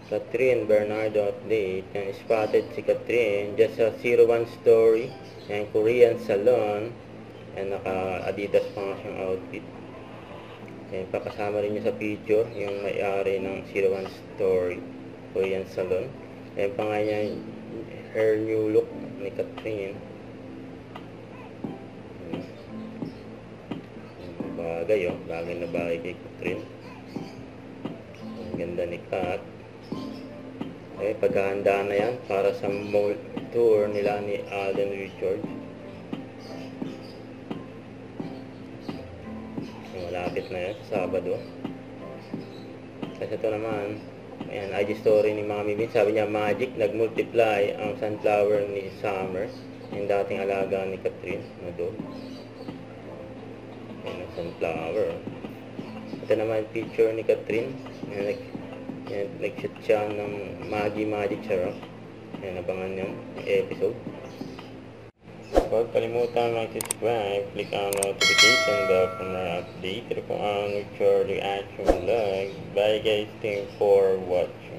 Catherine Bernardo update. Yan, spotted si Catherine just sa 01 story. Yan, Korean salon. Yan, naka Adidas pa nga siyang outfit. Yan, pakasama rin niya sa picture yung may-ari ng 01 story Korean salon. Yan pa nga niya her new look ni Catherine. Bagay bagay na bagay kay Catherine. Ang ganda ni Kat. Paghahanda na yan para sa mall tour nila ni Alden Richards. Malapit na yan, Sabado. Kasi ito naman, ayan, IG story ni Mami Bin. Sabi niya, magic, nag-multiply ang sunflower ni Summer, yung dating alaga ni Catherine. Ayan, sunflower. Ito naman picture ni Catherine. Nag-shoot siya ng magic sarap. Ayan, abangan yung episode. Huwag kalimutan mag-subscribe, click ang notification bell for more update. Ito po ang Richard Reaction Vlog. Bye guys, thanks for watching.